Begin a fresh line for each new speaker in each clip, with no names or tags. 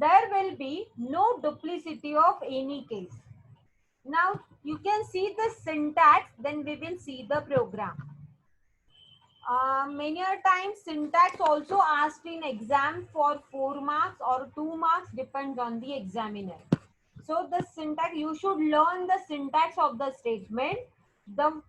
there will be no duplicity of any case. Now you can see the syntax, then we will see the program. Many a times syntax also asked in exam for 4 marks or 2 marks, depends on the examiner. So the syntax, you should learn the syntax of the statement. The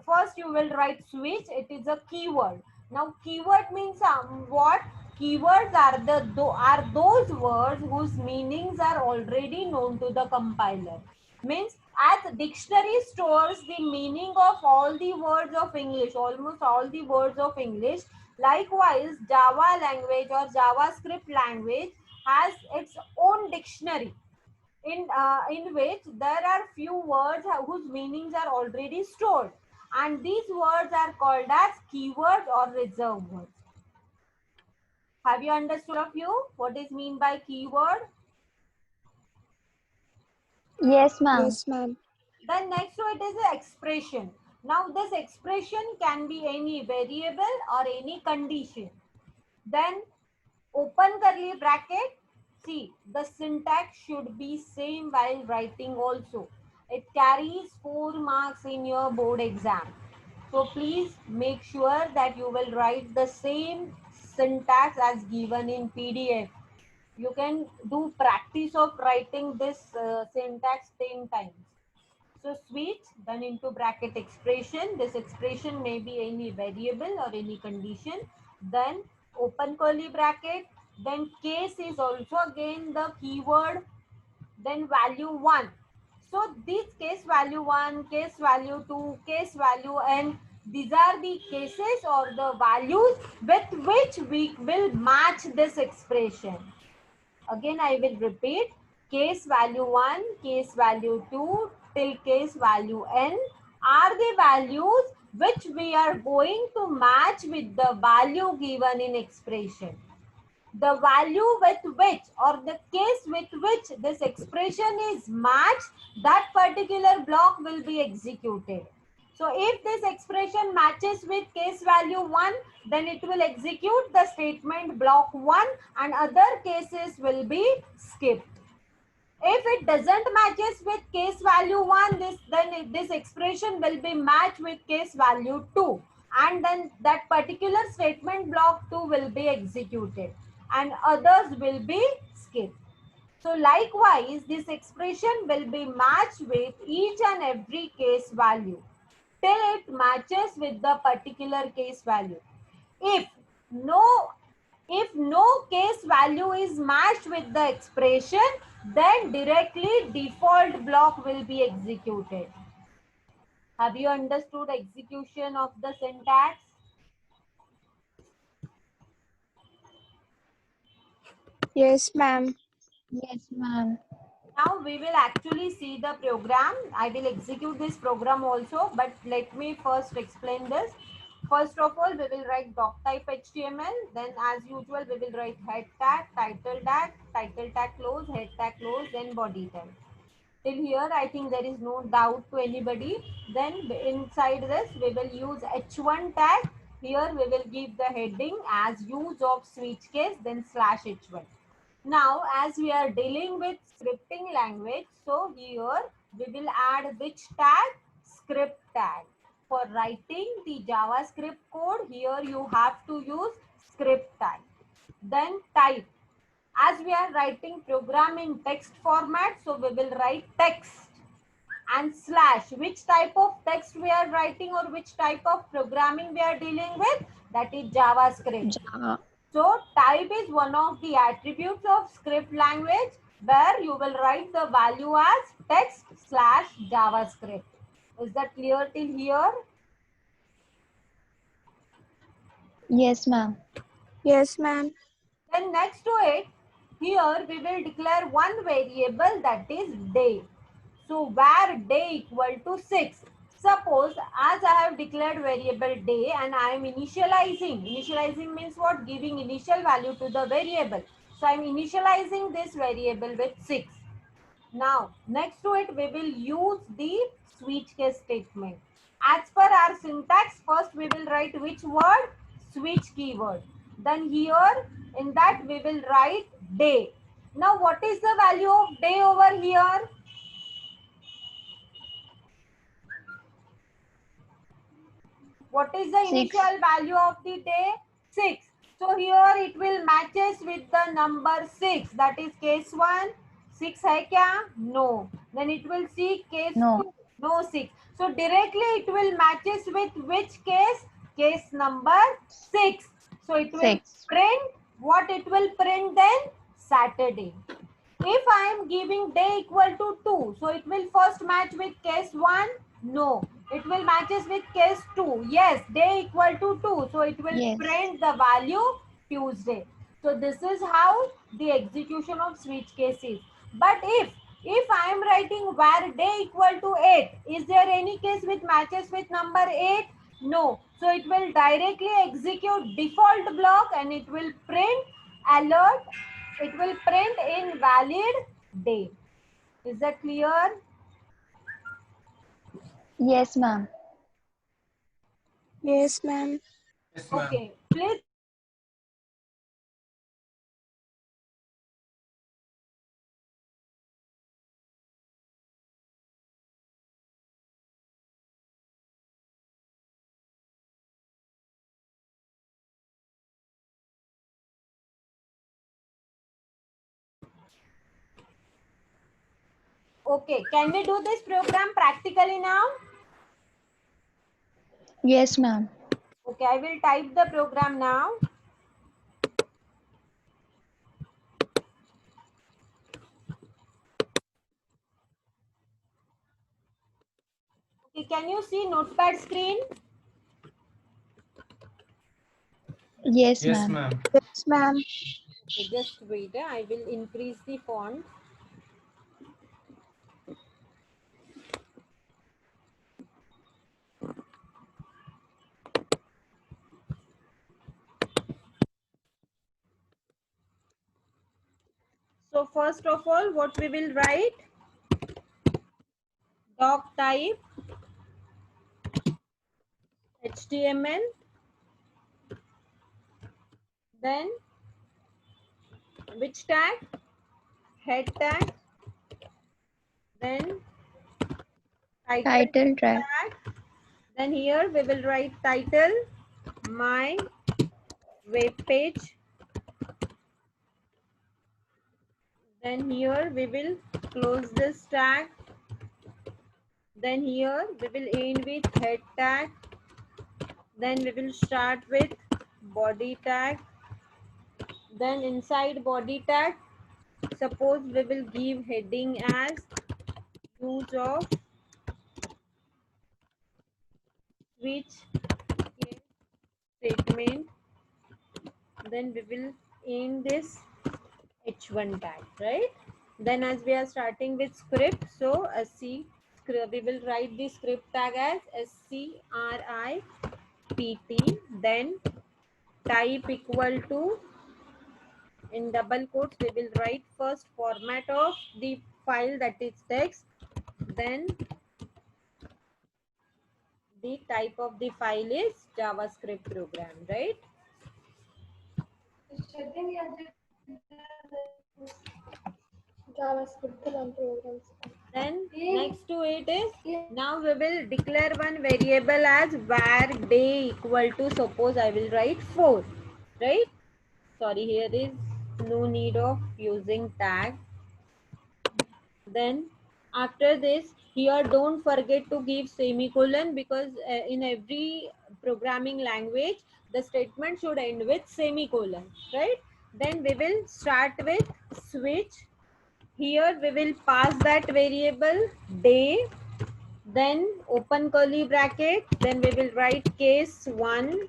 first you will write switch, it is a keyword. Now keyword means what? Keywords are those words whose meanings are already known to the compiler. Means as dictionary stores the meaning of all the words of English, almost all the words of English. Likewise, Java language or JavaScript language has its own dictionary in which there are few words whose meanings are already stored, and these words are called as keywords or reserved words. Have you understood of you what is mean by keyword?
Yes, ma'am.
Yes, ma'am.
Then next to it is an expression. Now this expression can be any variable or any condition. Then open curly bracket. See, the syntax should be same while writing also. It carries 4 marks in your board exam. So please make sure that you will write the same syntax as given in PDF. You can do practice of writing this syntax 10 times. So switch, then into bracket expression. This expression may be any variable or any condition. Then open curly bracket. Then case is also again the keyword. Then value 1. So this case value 1, case value 2, case value n. These are the cases or the values with which we will match this expression. Again, I will repeat. Case value 1, case value 2 till case value n are the values which we are going to match with the value given in expression. The value with which or the case with which this expression is matched, that particular block will be executed. So if this expression matches with case value 1, then it will execute the statement block 1 and other cases will be skipped. If it doesn't matches with case value 1, this expression will be matched with case value 2, and then that particular statement block 2 will be executed and others will be skipped. So likewise, this expression will be matched with each and every case value till it matches with the particular case value. If no if no case value is matched with the expression, then directly default block will be executed. Have you understood execution of the syntax?
Yes, ma'am.
Yes, ma'am.
Now we will actually see the program. I will execute this program also, but let me first explain this. First of all, we will write doc type HTML. Then as usual, we will write head tag, title tag close, head tag close, then body tag. Till here, I think there is no doubt to anybody. Then inside this, we will use h1 tag. Here we will give the heading as use of switch case, then slash h1. Now, as we are dealing with scripting language, so here we will add which tag? Script tag. For writing the JavaScript code, here you have to use script tag. Then type. As we are writing program in text format, so we will write text and slash. Which type of text we are writing or which type of programming we are dealing with? That is JavaScript.
Java.
So type is one of the attributes of script language where you will write the value as text slash JavaScript. Is that clear till here?
Yes, ma'am.
Yes, ma'am.
Then next to it, here we will declare one variable, that is day. So where day equal to 6. Suppose as I have declared variable day and I am initializing. Initializing means what? Giving initial value to the variable. So I am initializing this variable with 6. Now next to it we will use the switch case statement. As per our syntax, first we will write which word? Switch keyword. Then here in that we will write day. Now what is the value of day over here? What is the
6.
initial value of the day? 6. So here it will matches with the number 6. That is case 1. 6 hai kya? No. Then it will see case
No.
2. No 6. So directly it will matches with which case? Case number 6. So it will
6.
print. What it will print then? Saturday. If I am giving day equal to 2, so it will first match with case 1? No. It will matches with case 2. Yes, day equal to 2. So it will
Yes.
print the value Tuesday. So this is how the execution of switch case is. But if I am writing where day equal to 8, is there any case which matches with number 8? No. So it will directly execute default block and it will print alert. It will print invalid day. Is that clear?
Yes, ma'am.
Yes, ma'am.
Yes, ma'am.
Okay. Please. Okay. Can we do this program practically now?
Yes, ma'am.
Okay. I will type the program now. Okay. Can you see notepad screen?
Yes,
Yes,
ma'am.
ma'am.
Yes, ma'am.
Okay, just wait. I will increase the font. So first of all, what we will write? Doc type HTML. Then which tag? Head tag. Then
Title track.
tag. Then here we will write title, my web page. Then here we will close this tag. Then here we will end with head tag. Then we will start with body tag. Then inside body tag, suppose we will give heading as use of switch case statement. Then we will end this h1 tag, right? Then as we are starting with script, so we will write the script tag as script, then type equal to, in double quotes we will write first format of the file, that is text, then the type of the file is JavaScript program, right? Then next to it is, now we will declare one variable as var day equal to, suppose I will write 4, right? Sorry, here is no need of using tag. Then after this, here don't forget to give semicolon, because in every programming language the statement should end with semicolon, right? Then we will start with switch. Here we will pass that variable day, then open curly bracket, then we will write case 1,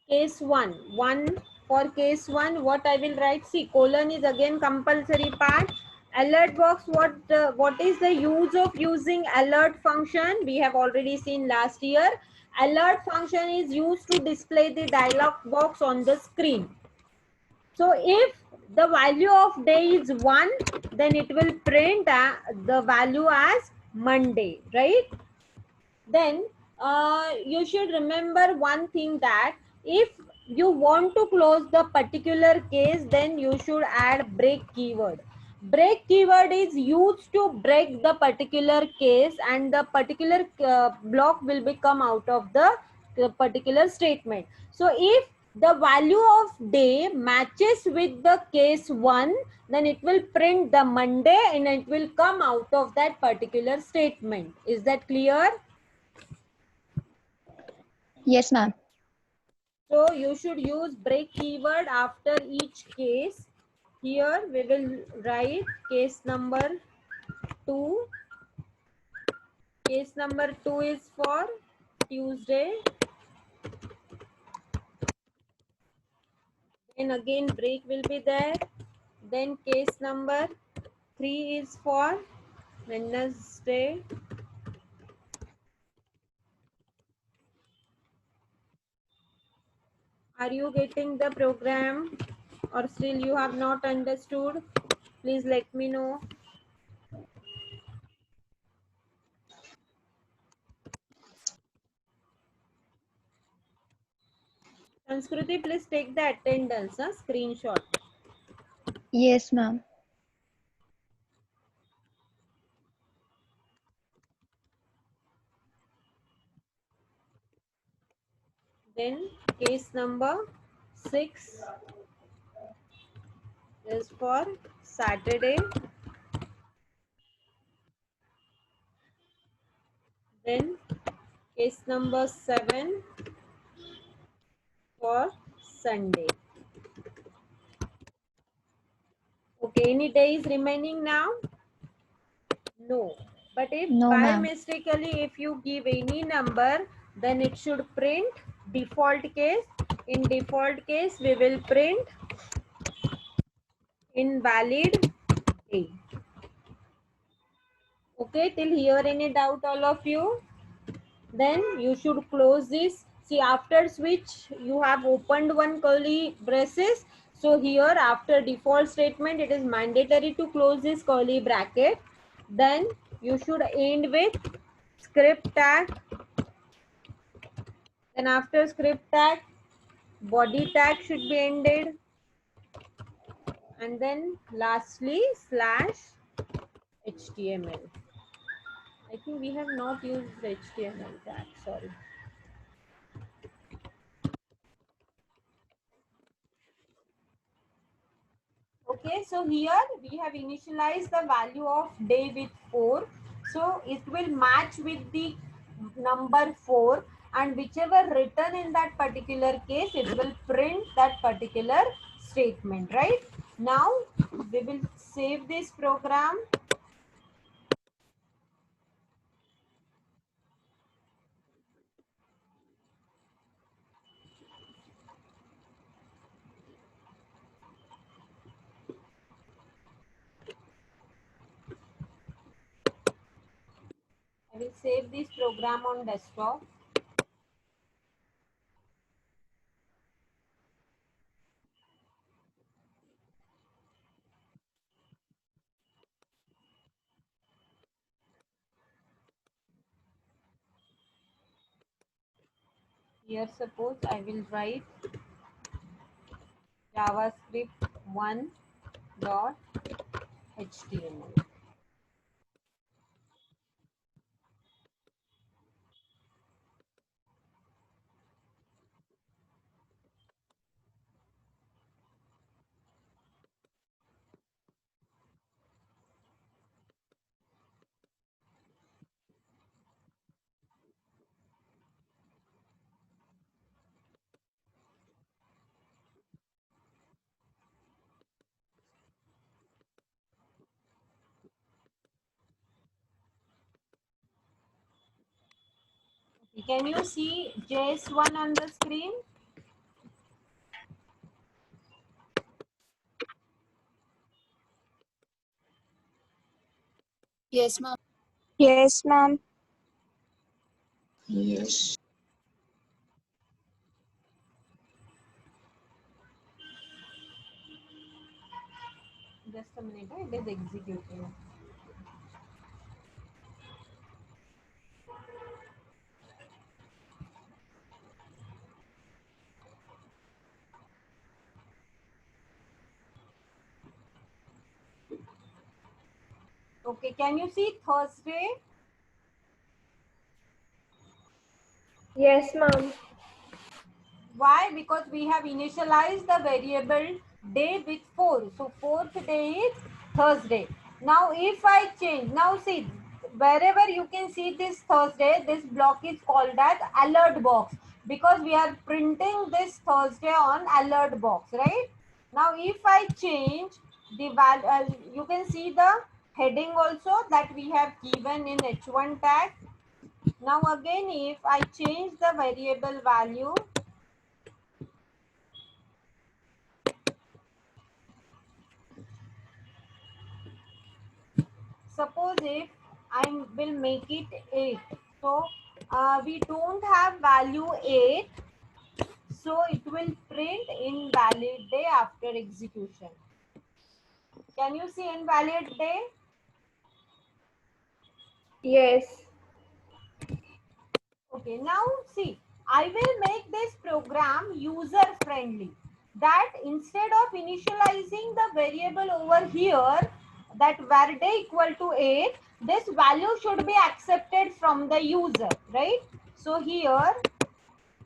case 1 for case 1, what I will write, see, colon is again compulsory part. Alert box, what is the use of using alert function? We have already seen last year. Alert function is used to display the dialog box on the screen. So if the value of day is 1, then it will print the value as Monday, right? Then you should remember one thing, that if you want to close the particular case, then you should add break keyword. Break keyword is used to break the particular case, and the particular block will become out of the particular statement. So if the value of day matches with the case 1, then it will print the Monday and it will come out of that particular statement. Is that clear?
Yes, ma'am.
So you should use break keyword after each case. Here we will write case number 2. Case number 2 is for Tuesday. Then again break will be there. Then case number 3 is for Wednesday. Are you getting the program, or still you have not understood? Please let me know. Sanskruti, please take the attendance, screenshot.
Yes, ma'am.
Then case number 6 is for Saturday. Then case number 7 for Sunday. Okay, any days remaining now? No. But if
No,
by
ma'am.
mistakenly if you give any number, then it should print default case. In default case, we will print invalid day. Okay, till here any doubt all of you? Then you should close this. See, after switch you have opened one curly braces. So here after default statement it is mandatory to close this curly bracket. Then you should end with script tag. Then after script tag, body tag should be ended. And then lastly slash HTML. I think we have not used HTML tag, sorry. Okay, so here we have initialized the value of day with 4. So it will match with the number 4, and whichever written in that particular case, it will print that particular statement, right? Now we will save this program. I will save this program on desktop. Here suppose I will write JavaScript 1.html. Can you see JS1 on the screen?
Yes, ma'am. Yes, ma'am.
Yes.
Just a minute, it is executing. Okay, can you see Thursday?
Yes, ma'am.
Why? Because we have initialized the variable day with 4. So fourth day is Thursday. Now if I change, now see, wherever you can see this Thursday, this block is called as alert box, because we are printing this Thursday on alert box, right? Now if I change the value, you can see the heading also that we have given in H1 tag. Now again, if I change the variable value, suppose if I will make it 8, so we don't have value 8, so it will print invalid day after execution. Can you see invalid day?
Yes.
Okay, now see, I will make this program user friendly, that instead of initializing the variable over here, that var day equal to 8, this value should be accepted from the user, right? So here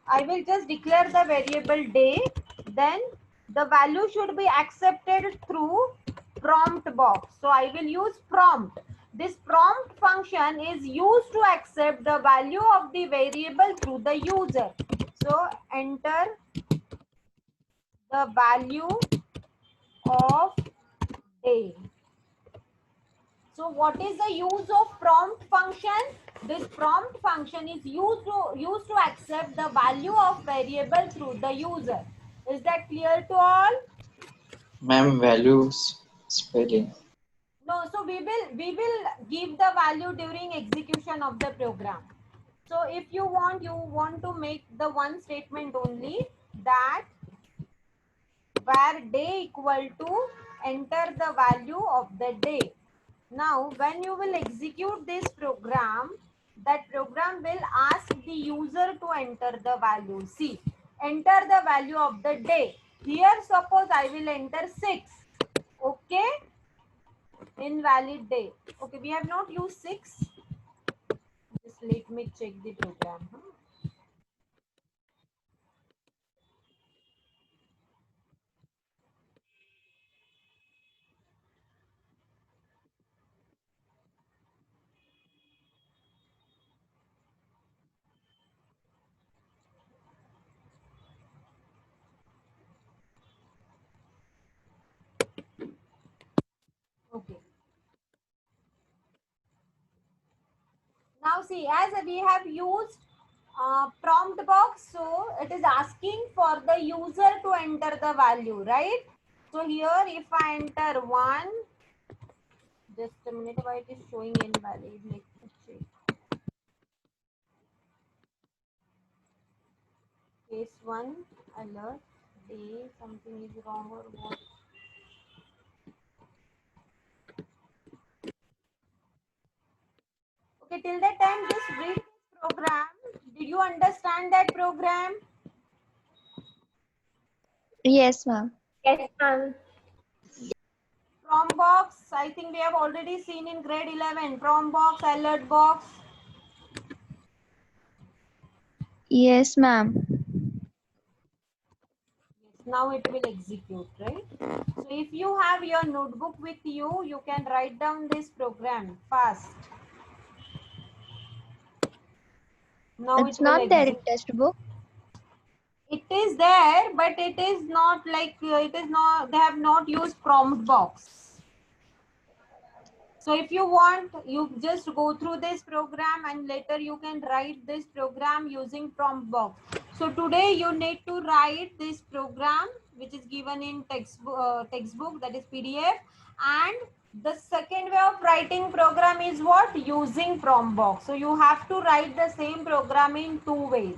I will just declare the variable day, then the value should be accepted through prompt box. So I will use prompt. This prompt function is used to accept the value of the variable through the user. So enter the value of day. So what is the use of prompt function? This prompt function is used to accept the value of variable through the user. Is that clear to all?
Ma'am, values spelling.
No, so we will give the value during execution of the program. So if you want to make the one statement only, that var day equal to enter the value of the day. Now, when you will execute this program, that program will ask the user to enter the value. See, enter the value of the day. Here, suppose I will enter 6. Okay, invalid day. Okay, we have not used 6. Just let me check the program. Okay. Now see, as we have used prompt box, so it is asking for the user to enter the value, right? So here if I enter 1, just a minute, why it is showing invalid, let me check. Case 1, alert, day, something is wrong or what? Okay, till that time just read this program. Did you understand that program?
Yes, ma'am.
Yes, ma'am.
Prompt box, I think we have already seen in grade 11. Prompt box, alert box.
Yes, ma'am.
Yes, now it will execute, right? So if you have your notebook with you, you can write down this program fast. Now
It's
it will
not there in
execute.
textbook.
It is there, but it is not like it is not. They have not used prompt box. So if you want, you just go through this program and later you can write this program using prompt box. So today you need to write this program which is given in textbook, that is PDF, and the second way of writing program is what? Using prompt box. So you have to write the same program in 2 ways.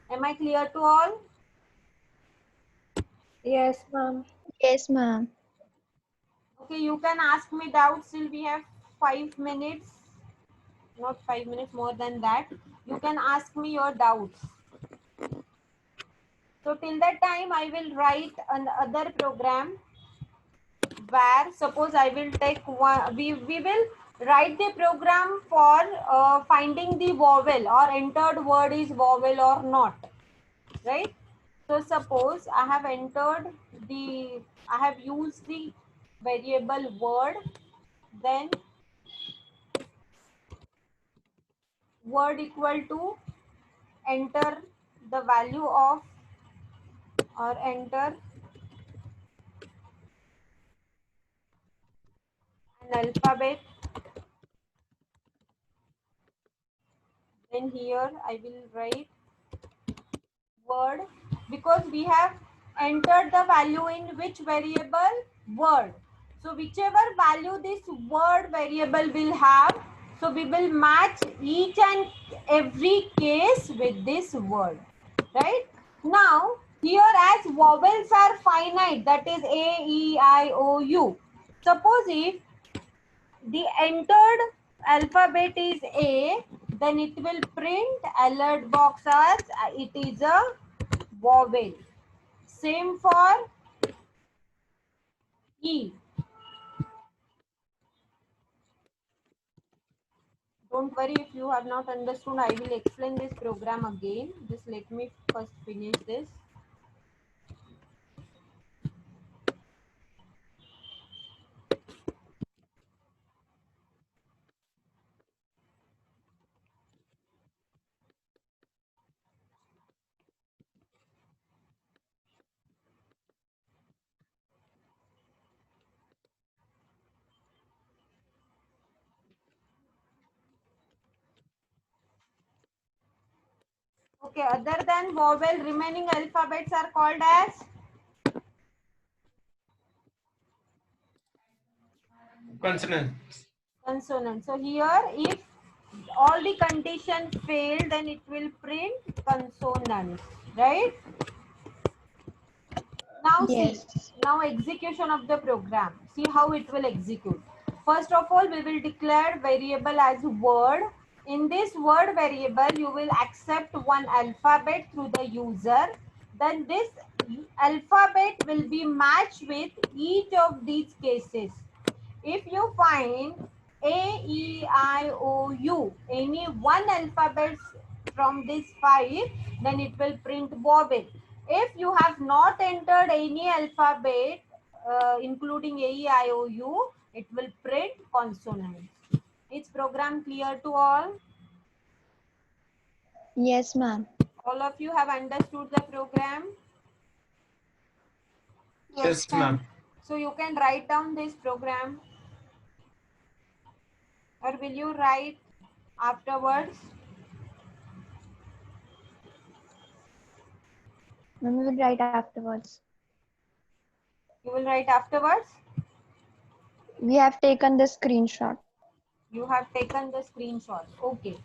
Am I clear to all?
Yes, ma'am.
Yes, ma'am.
Okay, you can ask me doubts till we have 5 minutes. Not 5 minutes, more than that. You can ask me your doubts. So till that time, I will write another program where suppose I will take one. We will write the program for finding the vowel or entered word is vowel or not, right? So suppose I have I have used the variable word, then word equal to enter the value of or enter an alphabet. Then here I will write word, because we have entered the value in which variable? Word. So whichever value this word variable will have, so we will match each and every case with this word, right? Now here, as vowels are finite, that is A, E, I, O, U. Suppose if the entered alphabet is A, then it will print alert box as it is a vowel. Same for E. Don't worry if you have not understood, I will explain this program again. Just let me first finish this. Okay, other than vowel, remaining alphabets are called as
Consonants.
consonant. So here, if all the conditions fail, then it will print consonant, right? Now see,
Yes.
now execution of the program. See how it will execute. First of all, we will declare variable as word. In this word variable, you will accept one alphabet through the user. Then this alphabet will be matched with each of these cases. If you find A, E, I, O, U, any one alphabet from these five, then it will print vowel. If you have not entered any alphabet, including A, E, I, O, U, it will print consonant. Is program clear to all?
Yes, ma'am.
All of you have understood the program?
Yes, ma'am.
So you can write down this program, or will you write afterwards?
Ma'am, we will write afterwards.
You will write afterwards?
We have taken the screenshot.
You have taken the screenshot. Okay.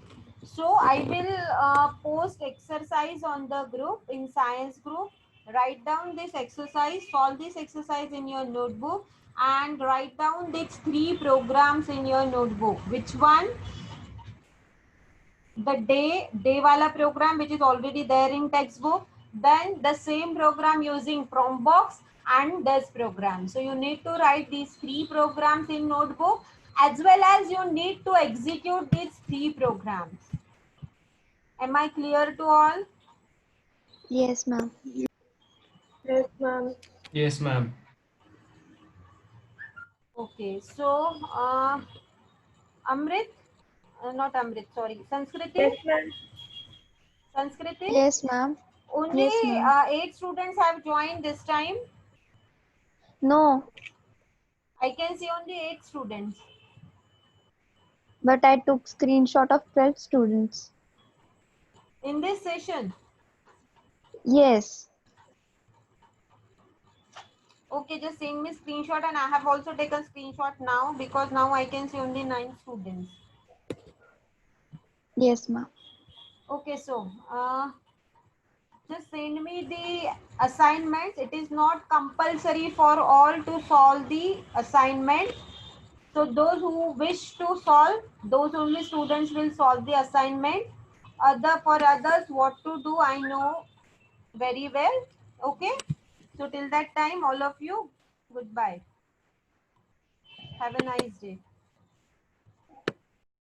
So I will post exercise on the group, in science group. Write down this exercise, solve this exercise in your notebook, and write down these 3 programs in your notebook. Which one? The day wala program, which is already there in textbook. Then the same program using Prombox and this program. So you need to write these 3 programs in notebook, as well as you need to execute these 3 programs. Am I clear to all?
Yes, ma'am.
Yes, ma'am.
Yes, ma'am.
Okay, so Amrit, not Amrit, sorry, Sanskriti.
Yes, ma'am.
Sanskriti,
Yes, ma'am.
only
Yes, ma'am.
8 students have joined this time.
No,
I can see only 8 students.
but I took screenshot of 12 students.
In this session.
Yes.
Okay, just send me screenshot, and I have also taken screenshot now, because now I can see only 9 students.
Yes, ma'am.
Okay, so just send me the assignments. It is not compulsory for all to solve the assignment. So those who wish to solve, those only students will solve the assignment. For others, what to do, I know very well. Okay. So till that time, all of you, goodbye. Have a nice day.